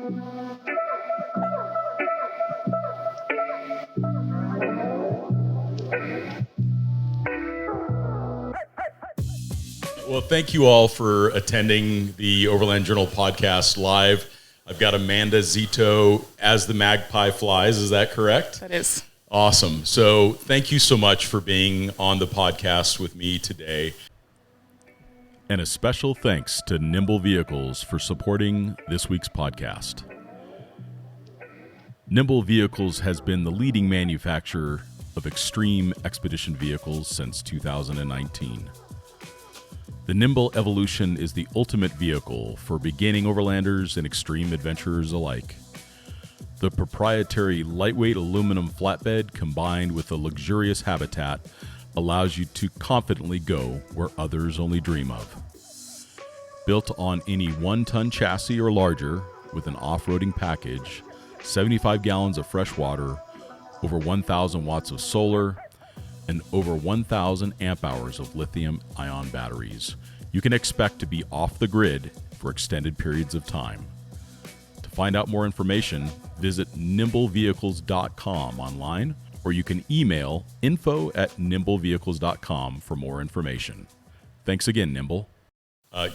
Well, thank you all for attending the Overland Journal podcast live. I've got Amanda Zito as the magpie flies. Is that correct? That is. Awesome. So thank you so much for being on the podcast with me today. And a special thanks to Nimble Vehicles for supporting this week's podcast. Nimble Vehicles has been the leading manufacturer of extreme expedition vehicles since 2019. The Nimble Evolution is the ultimate vehicle for beginning overlanders and extreme adventurers alike. The proprietary lightweight aluminum flatbed combined with a luxurious habitat allows you to confidently go where others only dream of. Built on any 1-ton chassis or larger with an off-roading package, 75 gallons of fresh water, over 1,000 watts of solar, and over 1,000 amp hours of lithium-ion batteries, you can expect to be off the grid for extended periods of time. To find out more information, visit nimblevehicles.com online, or you can email info@nimblevehicles.com for more information. Thanks again, Nimble.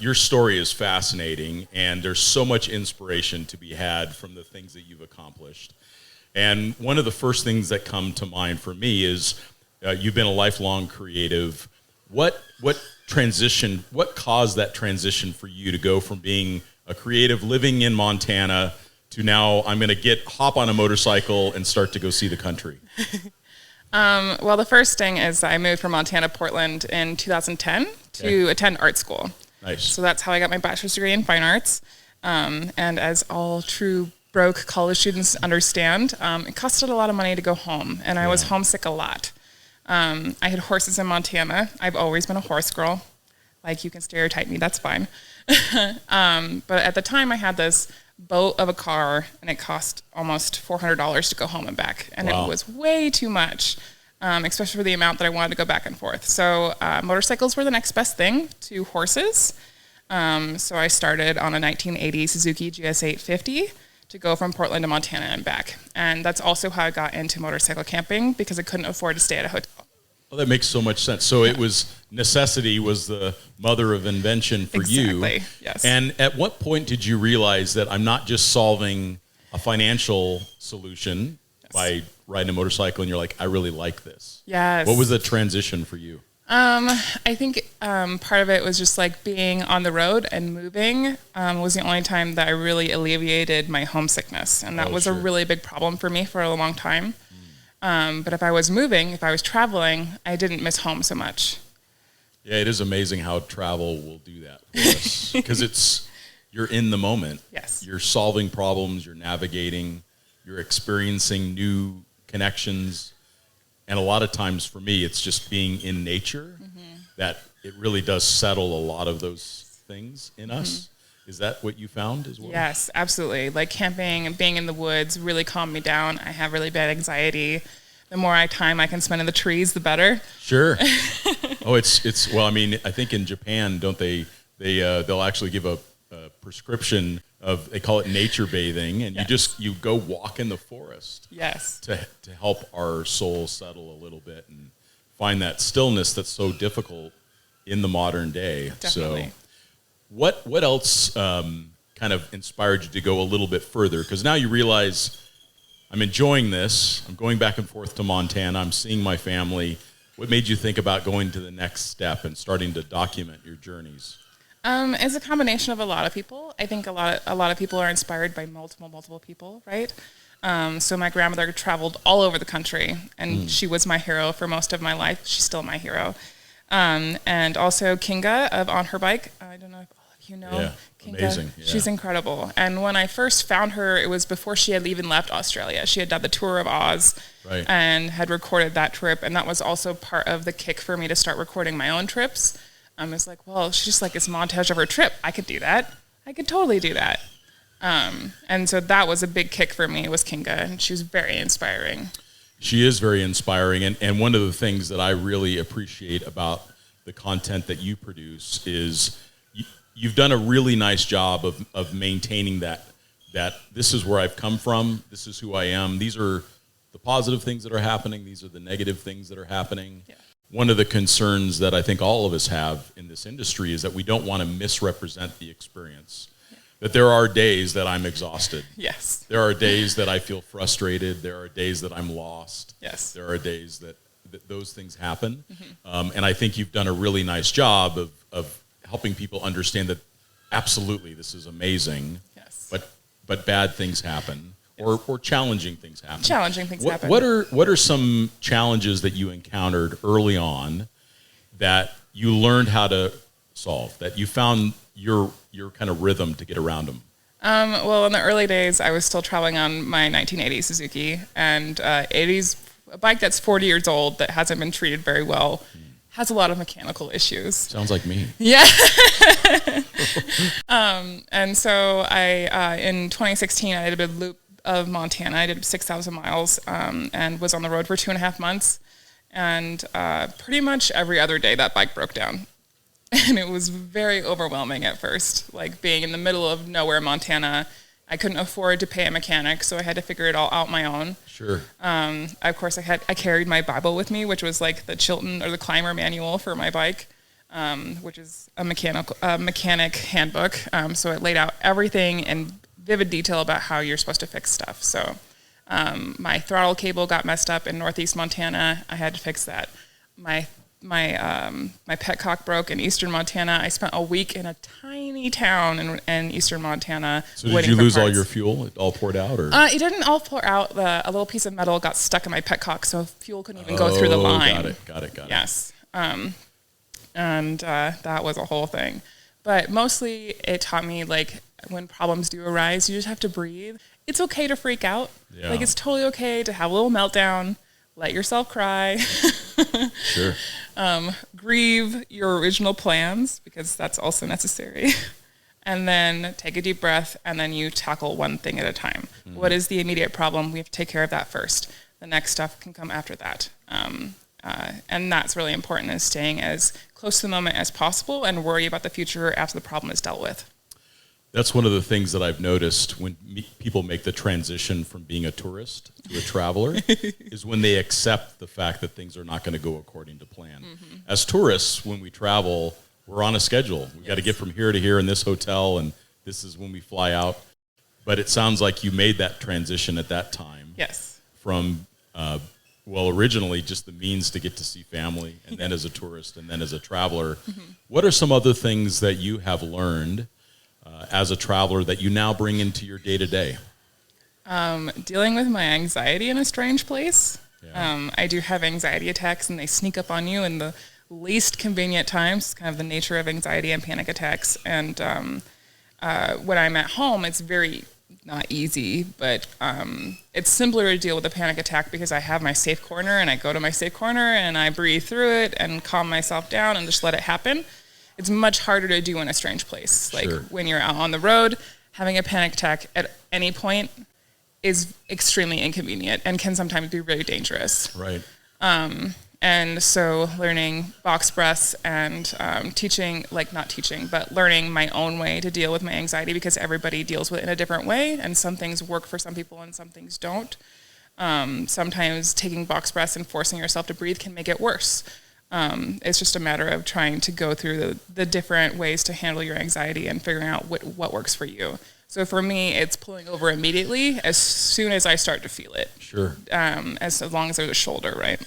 Your story is fascinating, and there's so much inspiration to be had from the things that you've accomplished. And one of the first things that come to mind for me is you've been a lifelong creative. What caused that transition for you to go from being a creative living in Montana to now I'm going to hop on a motorcycle and start to go see the country? Well, the first thing is I moved from Montana to Portland in 2010 to attend art school. Nice. So that's how I got my bachelor's degree in fine arts. And as all true broke college students understand, it costed a lot of money to go home, and I was homesick a lot. I had horses in Montana. I've always been a horse girl. Like, you can stereotype me, that's fine. But at the time, I had this boat of a car, and it cost almost $400 to go home and back. And It was way too much, especially for the amount that I wanted to go back and forth. So motorcycles were the next best thing to horses. So I started on a 1980 Suzuki GS 850 to go from Portland to Montana and back. And that's also how I got into motorcycle camping, because I couldn't afford to stay at a hotel. Well, that makes so much sense. So it was necessity was the mother of invention for you. Exactly, yes. And at what point did you realize that I'm not just solving a financial solution by riding a motorcycle, and you're like, I really like this? Yes. What was the transition for you? I think part of it was just like being on the road and moving was the only time that I really alleviated my homesickness. And that was a really big problem for me for a long time. But if I was moving, if I was traveling, I didn't miss home so much. Yeah, it is amazing how travel will do that for us, because you're in the moment. Yes. You're solving problems, you're navigating, you're experiencing new connections. And a lot of times for me, it's just being in nature that it really does settle a lot of those things in us. Is that what you found as well? Yes, absolutely. Like camping and being in the woods really calmed me down. I have really bad anxiety. The more time I can spend in the trees, the better. Sure. It's well, I mean, I think in Japan, don't they'll actually give a prescription of, they call it nature bathing, and you go walk in the forest. Yes. To help our soul settle a little bit and find that stillness that's so difficult in the modern day. Definitely. So what else kind of inspired you to go a little bit further? Because now you realize, I'm enjoying this. I'm going back and forth to Montana. I'm seeing my family. What made you think about going to the next step and starting to document your journeys? It's a combination of a lot of people. I think a lot of people are inspired by multiple people, right? So my grandmother traveled all over the country, and she was my hero for most of my life. She's still my hero. And also Kinga of On Her Bike. I don't know if all of you know Kinga. Amazing. Yeah. She's incredible. And when I first found her, it was before she had even left Australia. She had done the tour of Oz and had recorded that trip. And that was also part of the kick for me to start recording my own trips. It's like, well, she's just like this montage of her trip. I could do that. I could totally do that. And so that was a big kick for me, was Kinga, and she was very inspiring. She is very inspiring, and one of the things that I really appreciate about the content that you produce is you've done a really nice job of maintaining that that this is where I've come from, this is who I am, these are the positive things that are happening, these are the negative things that are happening. Yeah. One of the concerns that I think all of us have in this industry is that we don't want to misrepresent the experience. Yeah. That there are days that I'm exhausted. Yes. There are days that I feel frustrated. There are days that I'm lost. Yes. There are days that those things happen. And I think you've done a really nice job of helping people understand that absolutely this is amazing. Yes. But bad things happen. Or challenging things happen. Challenging things happen. What are some challenges that you encountered early on that you learned how to solve, that you found your kind of rhythm to get around them? Well, in the early days, I was still traveling on my 1980 Suzuki, and 80's a bike that's 40 years old that hasn't been treated very well. Has a lot of mechanical issues. Sounds like me. Yeah. And so I in 2016, I did a loop of Montana. I did 6,000 miles and was on the road for 2.5 months. And pretty much every other day that bike broke down. And it was very overwhelming at first, like being in the middle of nowhere, Montana. I couldn't afford to pay a mechanic, so I had to figure it all out on my own. Sure. Of course, I carried my Bible with me, which was like the Chilton or the Climber manual for my bike, which is a mechanic handbook. So it laid out everything in vivid detail about how you're supposed to fix stuff. So my throttle cable got messed up in northeast Montana. I had to fix that. My petcock broke in eastern Montana. I spent a week in a tiny town in eastern Montana. So did you lose all your fuel? It all poured out, or? It didn't all pour out. A little piece of metal got stuck in my petcock, so fuel couldn't even go through the line. Got it. Yes. And that was a whole thing. But mostly it taught me, like, when problems do arise, you just have to breathe. It's okay to freak out. Yeah. Like, it's totally okay to have a little meltdown. Let yourself cry. Sure. Grieve your original plans, because that's also necessary. And then take a deep breath, and then you tackle one thing at a time. Mm-hmm. What is the immediate problem? We have to take care of that first. The next stuff can come after that. And that's really important, is staying as close to the moment as possible and worry about the future after the problem is dealt with. That's one of the things that I've noticed when people make the transition from being a tourist to a traveler is when they accept the fact that things are not going to go according to plan. Mm-hmm. As tourists, when we travel, we're on a schedule. We've got to get from here to here in this hotel, and this is when we fly out. But it sounds like you made that transition at that time. Yes. From, originally just the means to get to see family, and then as a tourist, and then as a traveler. Mm-hmm. What are some other things that you have learned as a traveler that you now bring into your day-to-day? Dealing with my anxiety in a strange place. Yeah. I do have anxiety attacks, and they sneak up on you in the least convenient times. It's kind of the nature of anxiety and panic attacks. And when I'm at home, it's very not easy, but it's simpler to deal with a panic attack because I have my safe corner, and I go to my safe corner, and I breathe through it and calm myself down and just let it happen. It's much harder to do in a strange place. Like, sure. When you're out on the road, having a panic attack at any point is extremely inconvenient and can sometimes be really dangerous. Right. And so learning box breaths and learning my own way to deal with my anxiety, because everybody deals with it in a different way, and some things work for some people and some things don't. Sometimes taking box breaths and forcing yourself to breathe can make it worse. It's just a matter of trying to go through the different ways to handle your anxiety and figuring out what works for you. So for me, it's pulling over immediately as soon as I start to feel it. Sure. As long as there's a shoulder, right?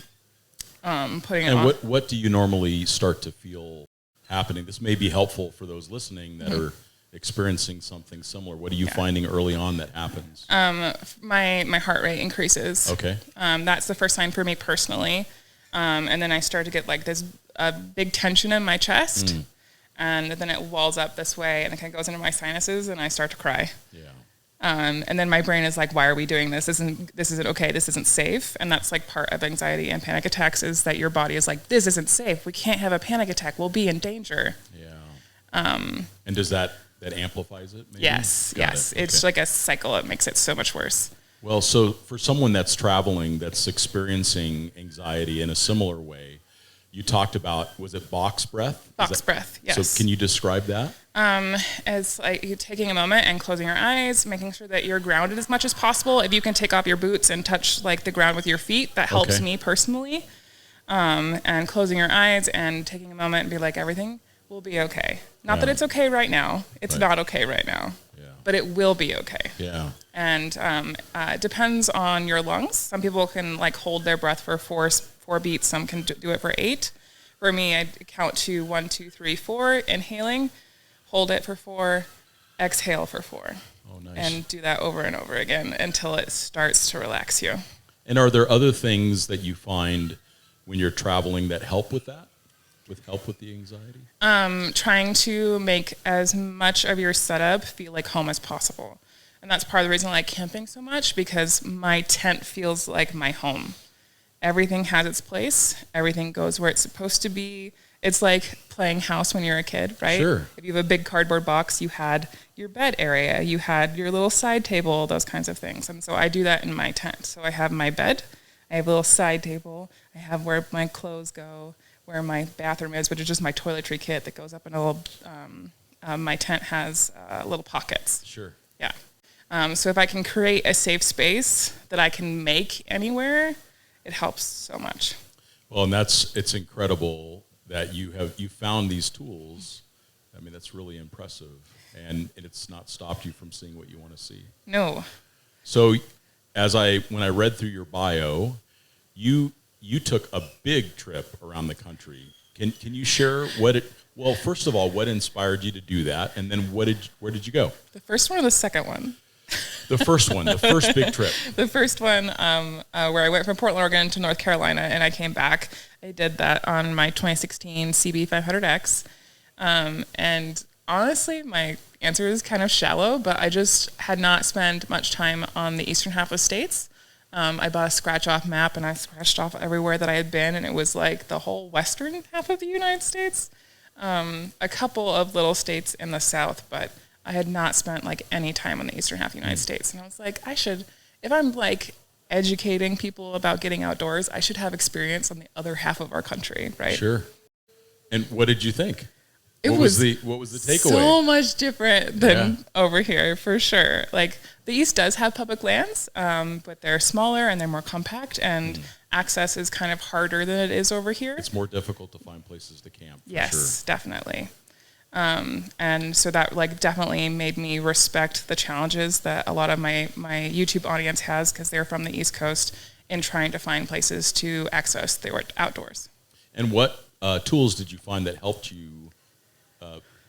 Putting it and on. What do you normally start to feel happening? This may be helpful for those listening that are experiencing something similar. What are you finding early on that happens? My heart rate increases. Okay. That's the first sign for me personally. And then I start to get like this big tension in my chest, and then it walls up this way, and it kind of goes into my sinuses, and I start to cry. Yeah. And then my brain is like, "Why are we doing this? This isn't okay. This isn't safe." And that's like part of anxiety and panic attacks, is that your body is like, "This isn't safe. We can't have a panic attack. We'll be in danger." Yeah. And does that amplifies it? Maybe? Yes. Yes. Okay. It's like a cycle. It makes it so much worse. Well, so for someone that's traveling, that's experiencing anxiety in a similar way, you talked about, was it box breath? Box breath, yes. So can you describe that? As like you taking a moment and closing your eyes, making sure that you're grounded as much as possible. If you can take off your boots and touch like the ground with your feet, that helps me personally. And closing your eyes and taking a moment and be like, everything will be okay. Not that it's okay right now. It's not okay right now. Yeah. But it will be okay. Yeah. And it depends on your lungs. Some people can like hold their breath for four beats. Some can do it for 8. For me, I count to 1, 2, 3, 4, inhaling, hold it for 4, exhale for 4. Oh, nice. And do that over and over again until it starts to relax you. And are there other things that you find when you're traveling that help with that? Help with the anxiety? Trying to make as much of your setup feel like home as possible. And that's part of the reason I like camping so much, because my tent feels like my home. Everything has its place. Everything goes where it's supposed to be. It's like playing house when you're a kid, right? Sure. If you have a big cardboard box, you had your bed area, you had your little side table, those kinds of things. And so I do that in my tent. So I have my bed, I have a little side table, I have where my clothes go, where my bathroom is, which is just my toiletry kit that goes up in a little, my tent has little pockets. Sure. Yeah. So if I can create a safe space that I can make anywhere, it helps so much. Well, and it's incredible that you found these tools. I mean, that's really impressive. And it's not stopped you from seeing what you want to see. No. So when I read through your bio, you took a big trip around the country. Can you share first of all, what inspired you to do that? And then where did you go? The first one or the second one? The first one, the first big trip. The first one, where I went from Portland, Oregon to North Carolina, and I came back. I did that on my 2016 CB 500X. And honestly, my answer is kind of shallow, but I just had not spent much time on the eastern half of states. I bought a scratch-off map, and I scratched off everywhere that I had been, and it was like the whole western half of the United States. A couple of little states in the south, but I had not spent like any time on the eastern half of the United States. And I was like, if I'm like educating people about getting outdoors, I should have experience on the other half of our country, right? Sure. And what did you think? What was the takeaway? So much different than over here, for sure. Like the East does have public lands, but they're smaller and they're more compact, and access is kind of harder than it is over here. It's more difficult to find places to camp. Yes, definitely. And so that like definitely made me respect the challenges that a lot of my YouTube audience has, because they're from the East Coast, in trying to find places to access the outdoors. And what tools did you find that helped you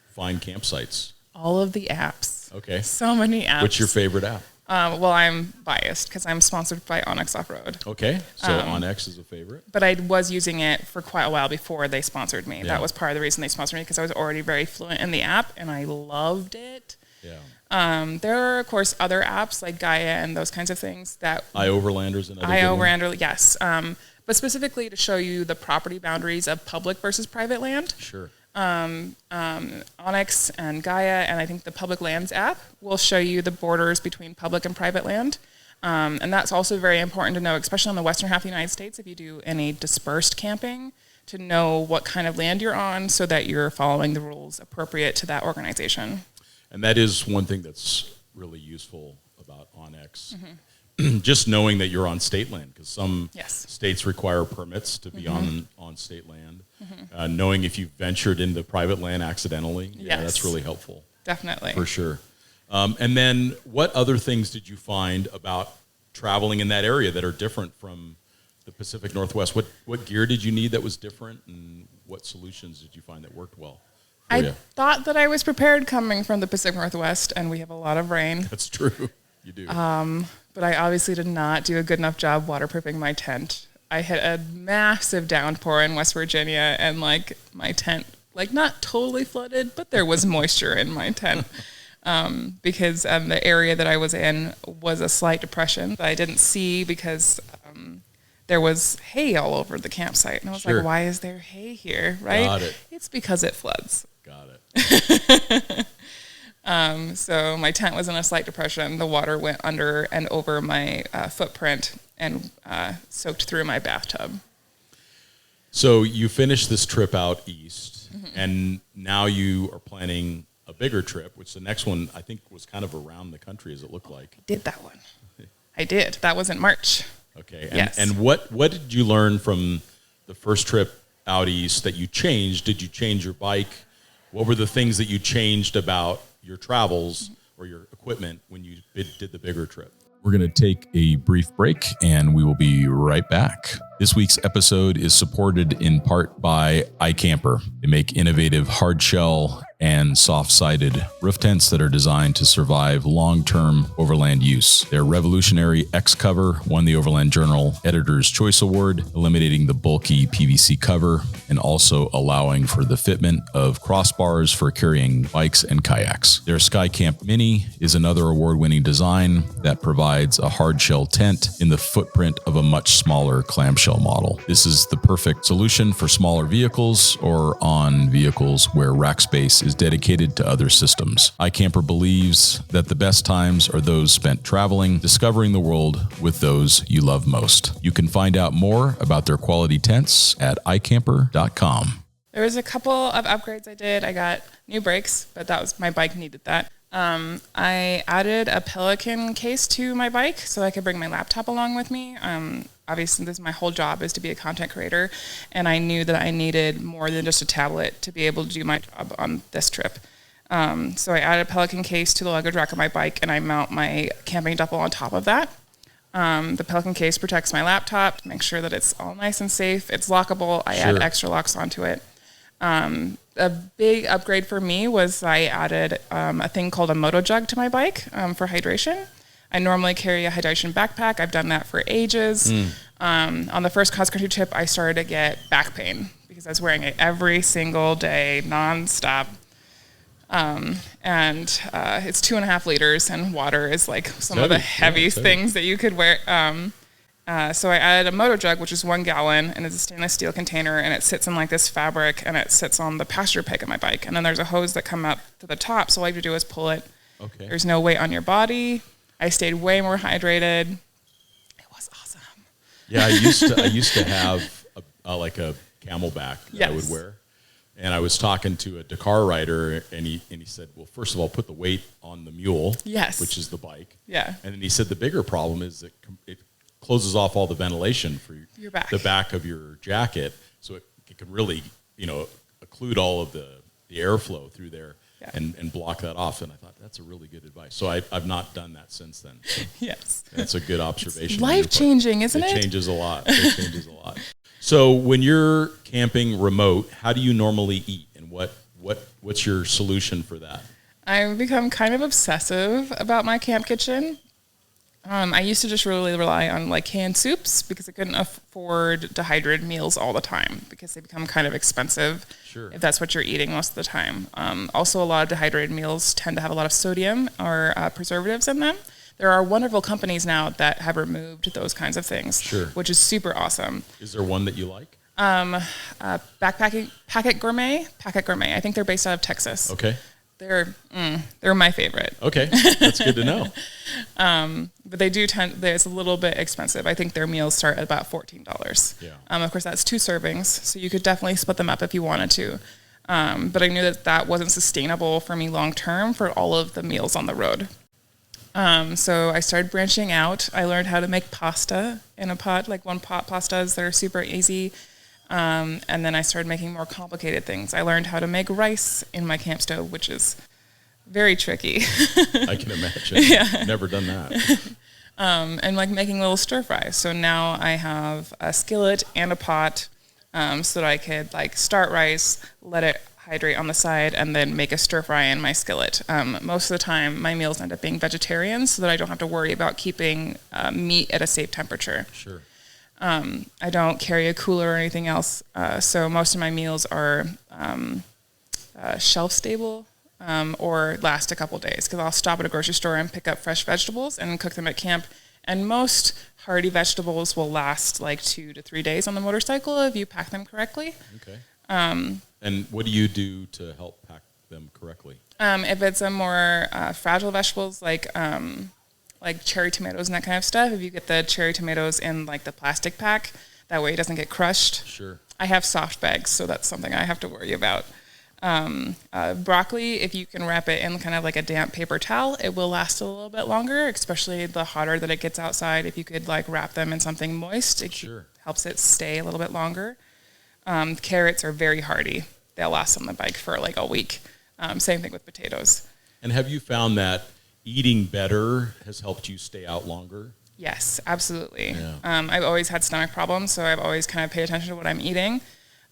find campsites? All of the apps. Okay. So many apps. What's your favorite app? Well, I'm biased because I'm sponsored by Onyx Off-Road. Okay, so Onyx is a favorite. But I was using it for quite a while before they sponsored me. Yeah. That was part of the reason they sponsored me, because I was already very fluent in the app, and I loved it. Yeah. There are, of course, other apps like Gaia and those kinds of things that... iOverlander's another iOverlander, yes. But specifically to show you the property boundaries of public versus private land. Sure. Onyx and Gaia, and I think the Public Lands app will show you the borders between public and private land. And that's also very important to know, especially on the western half of the United States, if you do any dispersed camping, to know what kind of land you're on so that you're following the rules appropriate to that organization. And that is one thing that's really useful about Onyx. Just knowing that you're on state land, because some states require permits to be on state land. Knowing if you ventured into private land accidentally, that's really helpful. Definitely. For sure. And then what other things did you find about traveling in that area that are different from the Pacific Northwest? What gear did you need that was different, and what solutions did you find that worked well? I thought that I was prepared coming from the Pacific Northwest, and we have a lot of rain. That's true. You do. But I obviously did not do a good enough job waterproofing my tent. I had a massive downpour in West Virginia, and like my tent, like not totally flooded, but there was moisture in my tent. Because the area that I was in was a slight depression that I didn't see because there was hay all over the campsite. And I was like, why is there hay here, right? Got it. It's because it floods. Got it. So my tent was in a slight depression. The water went under and over my footprint and soaked through my bathtub. So you finished this trip out east, and now you are planning a bigger trip, which the next one I think was kind of around the country as it looked like. I did that one. I did. That was in March. Okay. Yes. And what did you learn from the first trip out east that you changed? Did you change your bike? What were the things that you changed about your travels or your equipment when you did the bigger trip? We're going to take a brief break and we will be right back. This week's episode is supported in part by iCamper. They make innovative hard shell and soft-sided roof tents that are designed to survive long-term overland use. Their revolutionary X cover won the Overland Journal Editor's Choice Award, eliminating the bulky PVC cover and also allowing for the fitment of crossbars for carrying bikes and kayaks. Their SkyCamp Mini is another award-winning design that provides a hard shell tent in the footprint of a much smaller clamshell model. This is the perfect solution for smaller vehicles or on vehicles where rack space is dedicated to other systems. iCamper believes that the best times are those spent traveling, discovering the world with those you love most. You can find out more about their quality tents at iCamper.com. There was a couple of upgrades I did. I got new brakes, but that was my bike needed that. I added a Pelican case to my bike so I could bring my laptop along with me. Obviously, my whole job is to be a content creator, and I knew that I needed more than just a tablet to be able to do my job on this trip. So I added a Pelican case to the luggage rack of my bike, and I mount my camping duffel on top of that. The Pelican case protects my laptop to make sure that it's all nice and safe. It's lockable. I add extra locks onto it. A big upgrade for me was I added a thing called a moto jug to my bike for hydration. I normally carry a hydration backpack. I've done that for ages. On the first cross-country trip, I started to get back pain because I was wearing it every single day, nonstop. And it's 2.5 liters, and water is like some of the heaviest things that you could wear. So I added a moto jug, which is 1 gallon, and it's a stainless steel container, and it sits in like this fabric, and it sits on the passenger peg of my bike. And then there's a hose that come up to the top, so all you have to do is pull it. Okay. There's no weight on your body. I stayed way more hydrated. It was awesome. Yeah, I used to have like a camelback that I would wear. And I was talking to a Dakar rider, and he said, well, first of all, put the weight on the mule, which is the bike. Yeah. And then he said the bigger problem is that it closes off all the ventilation for your back. The back of your jacket, so it can really, occlude all of the airflow through there and block that off. And I thought, that's a really good advice. So I've not done that since then. So yes. That's a good observation. It's life-changing, isn't it? It changes a lot. It changes a lot. So when you're camping remote, how do you normally eat, and what's your solution for that? I've become kind of obsessive about my camp kitchen. I used to just really rely on like canned soups because I couldn't afford dehydrated meals all the time because they become kind of expensive if that's what you're eating most of the time. Also, a lot of dehydrated meals tend to have a lot of sodium or preservatives in them. There are wonderful companies now that have removed those kinds of things, which is super awesome. Is there one that you like? Packet Gourmet. I think they're based out of Texas. Okay. They're my favorite. Okay, that's good to know. But they do it's a little bit expensive. I think their meals start at about $14. Yeah. Of course, that's 2 servings, so you could definitely split them up if you wanted to. But I knew that wasn't sustainable for me long term for all of the meals on the road. So I started branching out. I learned how to make pasta in a pot, like one pot pastas that are super easy. And then I started making more complicated things. I learned how to make rice in my camp stove, which is very tricky. I can imagine. Never done that. And like making little stir fries. So now I have a skillet and a pot, so that I could like start rice, let it hydrate on the side, and then make a stir fry in my skillet. Most of the time, my meals end up being vegetarian, so that I don't have to worry about keeping meat at a safe temperature. Sure. I don't carry a cooler or anything else, so most of my meals are shelf stable or last a couple days, because I'll stop at a grocery store and pick up fresh vegetables and cook them at camp. And most hearty vegetables will last like 2 to 3 days on the motorcycle if you pack them correctly. Okay. And what do you do to help pack them correctly? If it's a more fragile vegetables like cherry tomatoes and that kind of stuff, if you get the cherry tomatoes in like the plastic pack, that way it doesn't get crushed. Sure. I have soft bags, so that's something I have to worry about. Broccoli, if you can wrap it in kind of like a damp paper towel, it will last a little bit longer, especially the hotter that it gets outside. If you could like wrap them in something moist, it helps it stay a little bit longer. Carrots are very hardy. They'll last on the bike for like a week. Same thing with potatoes. And have you found that eating better has helped you stay out longer? Yes, absolutely. Yeah. I've always had stomach problems, so I've always kind of paid attention to what I'm eating.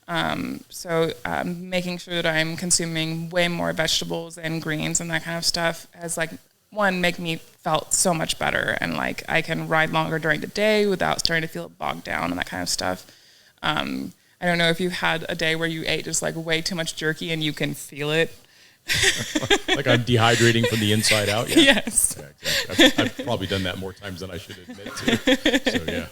Making sure that I'm consuming way more vegetables and greens and that kind of stuff has like, one, make me felt so much better, and like I can ride longer during the day without starting to feel bogged down and that kind of stuff. I don't know if you've had a day where you ate just like way too much jerky and you can feel it. Like I'm dehydrating from the inside out? Yeah. Yes. Yeah, exactly. I've probably done that more times than I should admit to. So, yeah.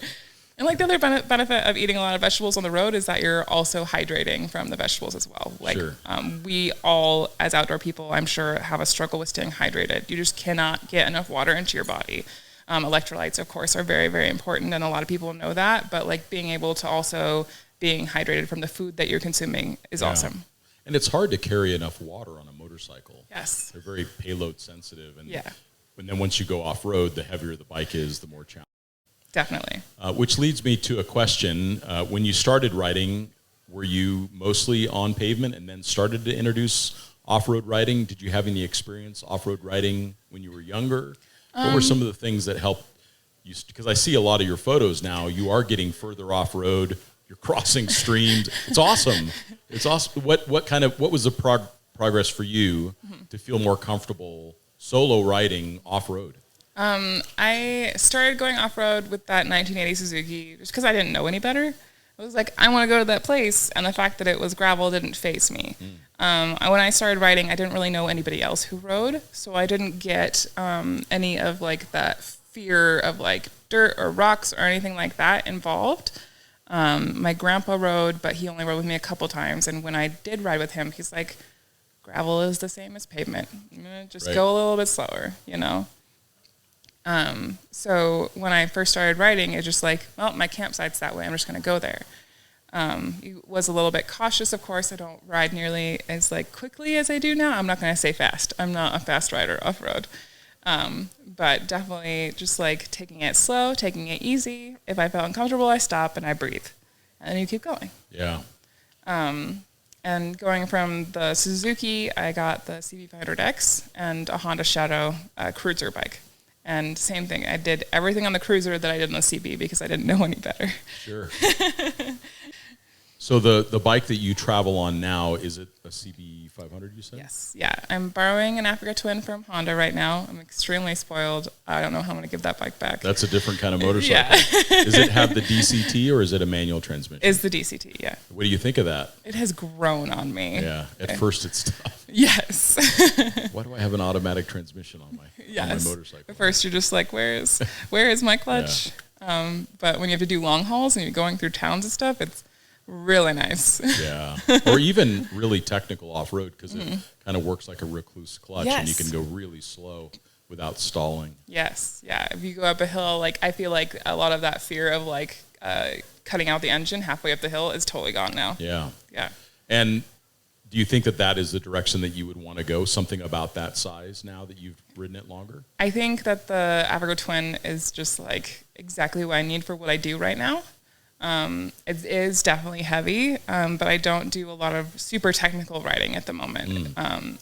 And like the other benefit of eating a lot of vegetables on the road is that you're also hydrating from the vegetables as well. Like we all, as outdoor people, I'm sure, have a struggle with staying hydrated. You just cannot get enough water into your body. Electrolytes, of course, are very, very important, and a lot of people know that. But like being able to also being hydrated from the food that you're consuming is awesome. And it's hard to carry enough water on a motorcycle. Yes. They're very payload sensitive. And yeah. And then once you go off-road, the heavier the bike is, the more challenging. Definitely. Which leads me to a question. When you started riding, were you mostly on pavement and then started to introduce off-road riding? Did you have any experience off-road riding when you were younger? What were some of the things that helped you? Because I see a lot of your photos now. You are getting further off-road. You're crossing streams. It's awesome. It's awesome. What was the progress for you to feel more comfortable solo riding off-road? I started going off-road with that 1980 Suzuki just because I didn't know any better. I was like, I want to go to that place, and the fact that it was gravel didn't faze me. When I started riding, I didn't really know anybody else who rode, so I didn't get any of like that fear of like dirt or rocks or anything like that involved. My grandpa rode, but he only rode with me a couple times, and when I did ride with him, he's like, gravel is the same as pavement. Just go a little bit slower, you know? So when I first started riding, it's just like, well, my campsite's that way. I'm just going to go there. Was a little bit cautious, of course. I don't ride nearly as like quickly as I do now. I'm not going to say fast. I'm not a fast rider off-road. But definitely just like taking it slow, taking it easy. If I felt uncomfortable, I stop and I breathe. And then you keep going. Yeah. And going from the Suzuki, I got the CB500X and a Honda Shadow cruiser bike. And same thing, I did everything on the cruiser that I did on the CB because I didn't know any better. Sure. So the bike that you travel on now, is it a CB500, you said? Yes, yeah. I'm borrowing an Africa Twin from Honda right now. I'm extremely spoiled. I don't know how I'm going to give that bike back. That's a different kind of motorcycle. Yeah. Does it have the DCT or is it a manual transmission? It's the DCT, yeah. What do you think of that? It has grown on me. Yeah, at first it's tough. Yes. Why do I have an automatic transmission on my motorcycle? At first you're just like, where is my clutch? Yeah. But when you have to do long hauls and you're going through towns and stuff, it's really nice. Yeah. Or even really technical off-road because it kind of works like a recluse clutch and you can go really slow without stalling. Yes. Yeah. If you go up a hill, like I feel like a lot of that fear of like cutting out the engine halfway up the hill is totally gone now. Yeah. Yeah. And do you think that is the direction that you would want to go? Something about that size now that you've ridden it longer? I think that the Africa Twin is just like exactly what I need for what I do right now. It is definitely heavy, but I don't do a lot of super technical riding at the moment.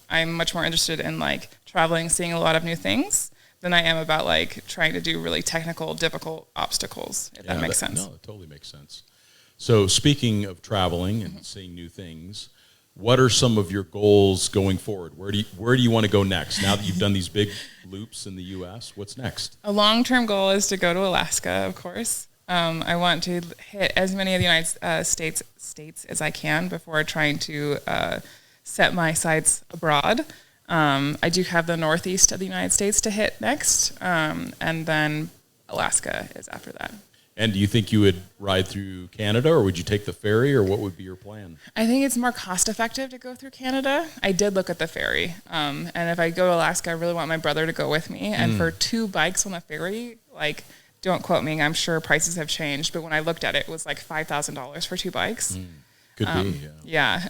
I'm much more interested in like traveling, seeing a lot of new things than I am about like trying to do really technical, difficult obstacles, if that makes sense. No, it totally makes sense. So speaking of traveling and seeing new things, what are some of your goals going forward? Where do you want to go next? Now that you've done these big loops in the U.S., what's next? A long-term goal is to go to Alaska, of course. I want to hit as many of the United States as I can before trying to set my sights abroad. I do have the northeast of the United States to hit next, and then Alaska is after that. And do you think you would ride through Canada, or would you take the ferry, or what would be your plan? I think it's more cost-effective to go through Canada. I did look at the ferry, and if I go to Alaska, I really want my brother to go with me. And for 2 bikes on the ferry, like, don't quote me, I'm sure prices have changed, but when I looked at it, it was like $5,000 for 2 bikes. Could be, yeah.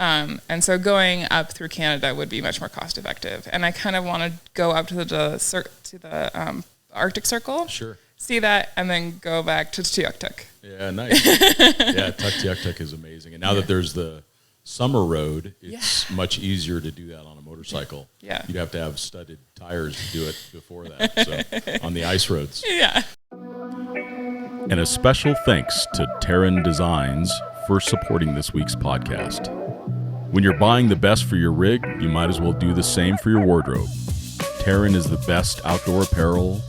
And so going up through Canada would be much more cost effective. And I kind of want to go up to the Arctic Circle. Sure. See that, and then go back to Tuktoyaktuk. Yeah, nice. Yeah, Tuktoyaktuk is amazing. And now that there's the summer road, it's much easier to do that on a motorcycle. Yeah. You'd have to have studded tires to do it before that, so on the ice roads. Yeah. And a special thanks to Terran Designs for supporting this week's podcast. When you're buying the best for your rig, you might as well do the same for your wardrobe. Terran is the best outdoor apparel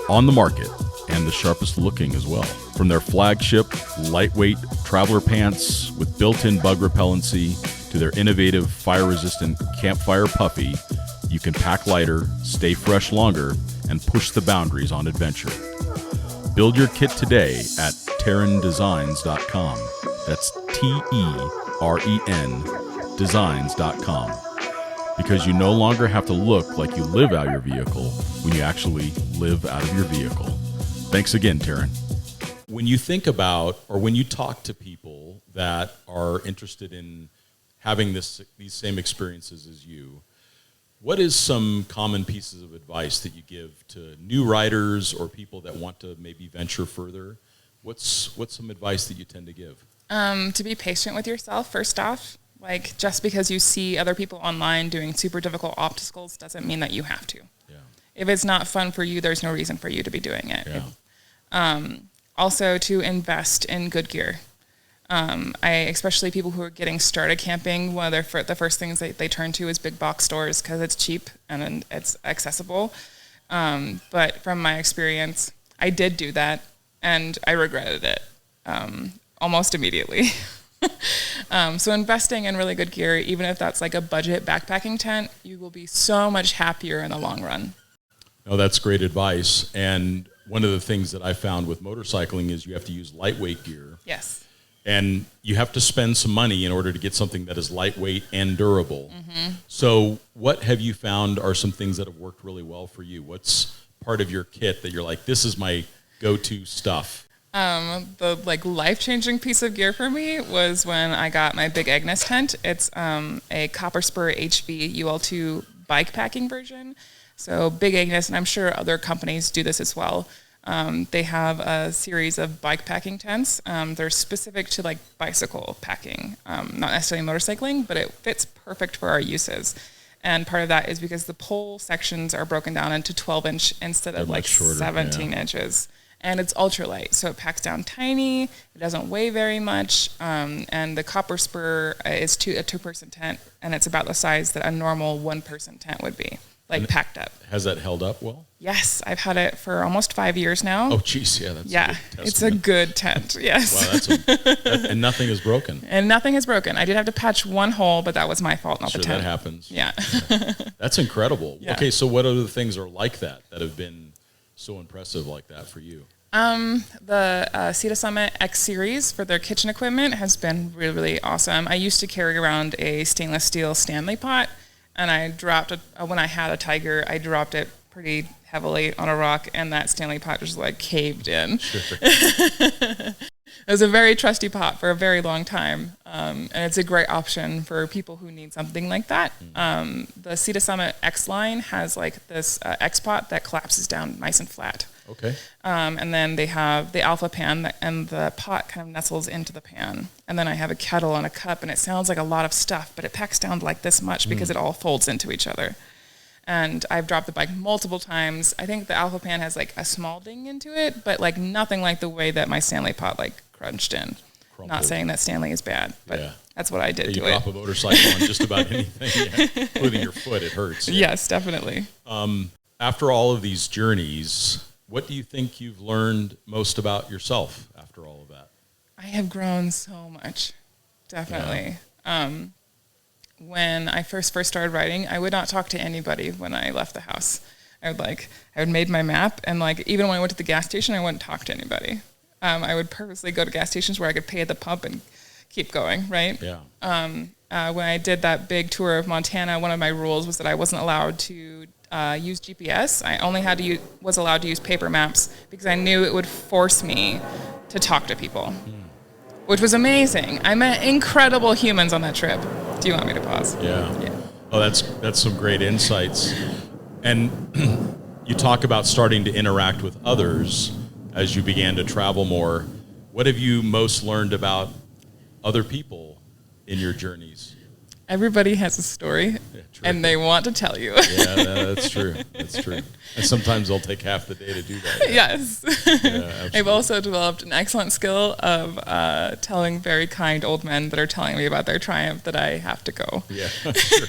on the market and the sharpest looking as well. From their flagship lightweight traveler pants with built-in bug repellency to their innovative fire-resistant campfire puffy, you can pack lighter, stay fresh longer, and push the boundaries on adventure. Build your kit today at terrandesigns.com. That's TEREN designs.com. Because you no longer have to look like you live out your vehicle when you actually live out of your vehicle. Thanks again, Terran. When you think about, or when you talk to people that are interested in having these same experiences as you, what is some common pieces of advice that you give to new riders or people that want to maybe venture further? What's some advice that you tend to give? To be patient with yourself, first off. Like, just because you see other people online doing super difficult obstacles doesn't mean that you have to. Yeah. If it's not fun for you, there's no reason for you to be doing it. Yeah. Also, to invest in good gear. Especially people who are getting started camping, one of the first things they turn to is big box stores because it's cheap and it's accessible. But from my experience, I did do that, and I regretted it almost immediately. So investing in really good gear, even if that's like a budget backpacking tent, you will be so much happier in the long run. No, that's great advice. And one of the things that I found with motorcycling is you have to use lightweight gear. Yes. And you have to spend some money in order to get something that is lightweight and durable. Mm-hmm. So what have you found are some things that have worked really well for you? What's part of your kit that you're like, this is my go-to stuff? The life-changing piece of gear for me was when I got my Big Agnes tent. It's a Copper Spur HV UL2 bike packing version. So Big Agnes, and I'm sure other companies do this as well. They have a series of bike packing tents. They're specific to like bicycle packing, not necessarily motorcycling, but it fits perfect for our uses. And part of that is because the pole sections are broken down into 12-inch instead of like shorter, 17 inches. And it's ultralight, so it packs down tiny. It doesn't weigh very much, and the Copper Spur is a two-person tent, and it's about the size that a normal one-person tent would be, like packed up. Has that held up well? Yes, I've had it for almost 5 years now. Oh, geez, yeah, that's a good it's a good tent. Yes. Wow, and nothing is broken. And nothing is broken. I did have to patch one hole, but that was my fault, not the tent. That happens. Yeah. That's incredible. Yeah. Okay, so what other things are like that have been so impressive like that for you? The Zito Summit X Series for their kitchen equipment has been really, really awesome. I used to carry around a stainless steel Stanley pot, and I dropped it when I had a Tiger. I dropped it pretty heavily on a rock, and that Stanley pot just like caved in. Sure. It was a very trusty pot for a very long time, and it's a great option for people who need something like that. The Zito Summit X line has like this X pot that collapses down nice and flat. Okay. And then they have the Alpha pan, and the pot kind of nestles into the pan. And then I have a kettle and a cup, and it sounds like a lot of stuff, but it packs down to like this much because it all folds into each other. And I've dropped the bike multiple times. I think the Alpha pan has like a small ding into it, but like nothing like the way that my Stanley pot like crunched in. Crumpled. Not saying that Stanley is bad, but that's what I did to it. You drop a motorcycle on just about anything, including your foot, it hurts. Yes, definitely. After all of these journeys, what do you think you've learned most about yourself after all of that? I have grown so much, definitely. Yeah. When I first started riding, I would not talk to anybody when I left the house. I would made my map, and like even when I went to the gas station, I wouldn't talk to anybody. I would purposely go to gas stations where I could pay at the pump and keep going, right? Yeah. When I did that big tour of Montana, one of my rules was that I wasn't allowed to use GPS. I only was allowed to use paper maps because I knew it would force me to talk to people, which was amazing. I met incredible humans on that trip. Do you want me to pause? Yeah. Oh, that's some great insights. And you talk about starting to interact with others as you began to travel more. What have you most learned about other people in your journeys? Everybody has a story, and they want to tell you. Yeah, that's true. That's true. And sometimes they'll take half the day to do that. Yeah. Yes. Yeah, I've also developed an excellent skill of telling very kind old men that are telling me about their triumph that I have to go. Yeah, sure.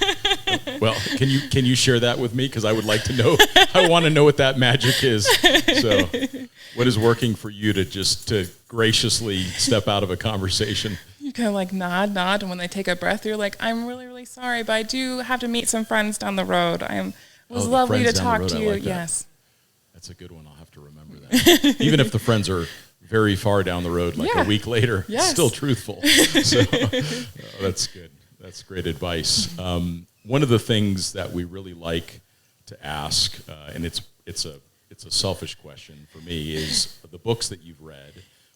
Well, can you share that with me? Because I would like to know. I want to know what that magic is. So, what is working for you to graciously step out of a conversation? You kind of like nod, and when they take a breath, you're like, I'm really, really sorry, but I do have to meet some friends down the road. It was lovely to talk to you. Like that. Yes. That's a good one. I'll have to remember that. Even if the friends are very far down the road, like a week later, still truthful. So that's good. That's great advice. One of the things that we really like to ask, and it's a selfish question for me, is the books that you've read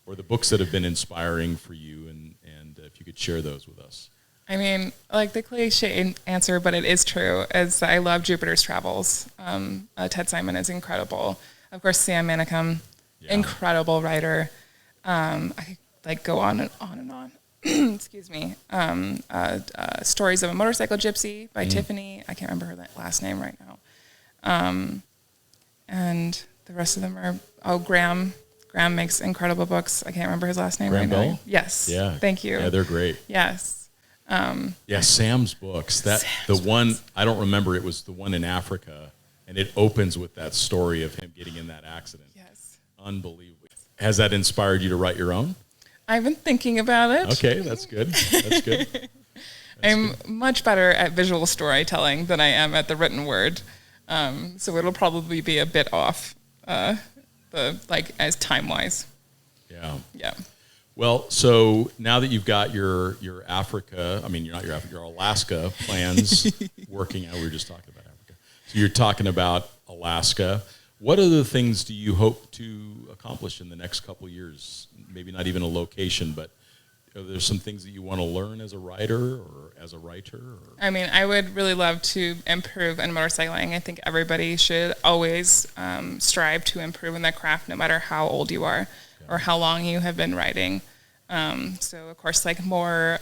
or the books that have been inspiring for you, and if you could share those with us. I mean, like the cliche answer, but it is true, is that I love Jupiter's Travels. Ted Simon is incredible. Of course, Sam Manicum, incredible writer. I could go on and on and on. Excuse me. Stories of a Motorcycle Gypsy by Tiffany. I can't remember her last name right now. And the rest of them are, Graham. Graham makes incredible books. I can't remember his last name right now. Yes. Yeah. Thank you. Yeah, they're great. Yes. Sam's books. The one I don't remember. It was the one in Africa, and it opens with that story of him getting in that accident. Yes. Unbelievable. Has that inspired you to write your own? I've been thinking about it. Okay, that's good. That's good. I'm much better at visual storytelling than I am at the written word, so it'll probably be a bit off. As time-wise. Yeah. Well, so now that you've got your Africa, I mean, you're not your Africa, your Alaska plans working out. We were just talking about Africa. So you're talking about Alaska. What other things do you hope to accomplish in the next couple of years? Maybe not even a location, but are there some things that you want to learn as a writer or as a writer? I mean, I would really love to improve in motorcycling. I think everybody should always strive to improve in their craft, no matter how old you are or how long you have been riding. So, of course, like more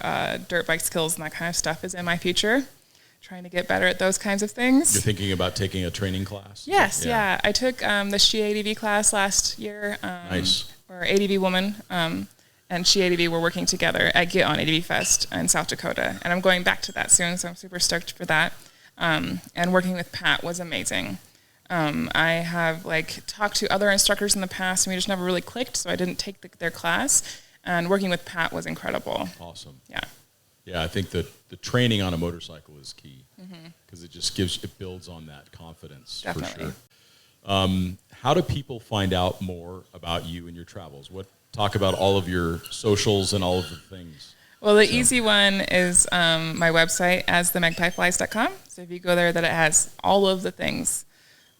dirt bike skills and that kind of stuff is in my future. Trying to get better at those kinds of things. You're thinking about taking a training class? Yes, yeah. I took the She ADV class last year. Nice. Or ADV Woman. And She ADV were working together at Get On ADV Fest in South Dakota. And I'm going back to that soon, so I'm super stoked for that. And working with Pat was amazing. I have talked to other instructors in the past, and we just never really clicked, so I didn't take their class. And working with Pat was incredible. Awesome. Yeah. Yeah, I think that the training on a motorcycle is key because it builds on that confidence. Definitely. For sure. How do people find out more about you and your travels? Talk about all of your socials and all of the things. Well, the easy one is my website, asthemagpieflies.com. So if you go there, that it has all of the things.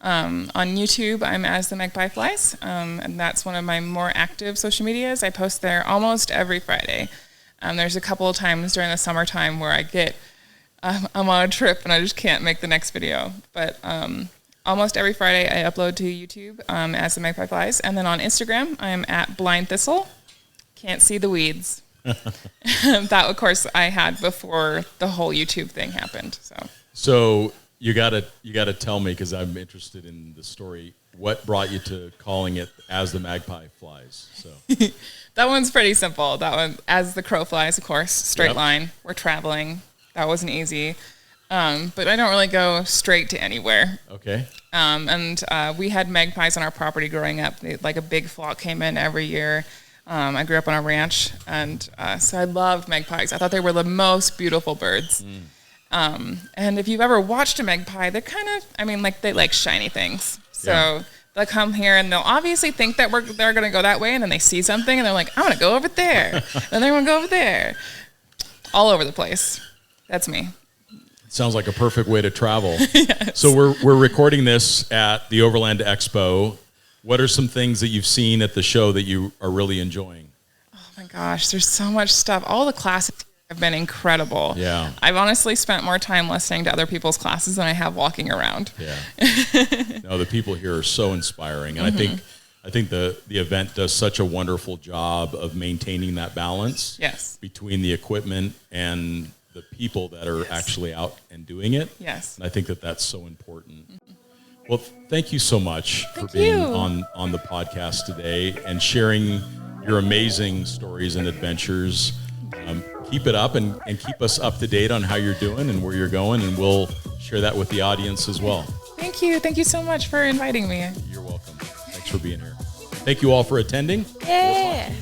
On YouTube, I'm As the Magpie Flies, and that's one of my more active social medias. I post there almost every Friday. There's a couple of times during the summertime where I'm on a trip and I just can't make the next video. But almost every Friday I upload to YouTube As the Magpie Flies. And then on Instagram, I'm at Blind Thistle. Can't see the weeds. That, of course, I had before the whole YouTube thing happened. So you gotta tell me, because I'm interested in the story. What brought you to calling it As the Magpie Flies? So that one's pretty simple. That one, as the crow flies, of course, straight line. We're traveling. That wasn't easy. But I don't really go straight to anywhere. Okay. And we had magpies on our property growing up. A big flock came in every year. I grew up on a ranch, and so I loved magpies. I thought they were the most beautiful birds. And if you've ever watched a magpie, they're kind of, they like shiny things. So they'll come here and they'll obviously think that they're going to go that way, and then they see something and they're like, I want to go over there. And they want to go over there. All over the place. That's me. Sounds like a perfect way to travel. Yes. So we're recording this at the Overland Expo. What are some things that you've seen at the show that you are really enjoying? Oh my gosh, there's so much stuff. All the classes have been incredible. Yeah. I've honestly spent more time listening to other people's classes than I have walking around. Yeah. No, the people here are so inspiring. And I think the event does such a wonderful job of maintaining that balance Yes. between the equipment and the people that are actually out and doing it. Yes. And I think that that's so important. Well, thank you so much for Thank being you. on the podcast today and sharing your amazing stories and adventures. Keep it up and keep us up to date on how you're doing and where you're going, and we'll share that with the audience as well. Thank you. Thank you so much for inviting me. You're welcome. Thanks for being here. Thank you all for attending. Yeah.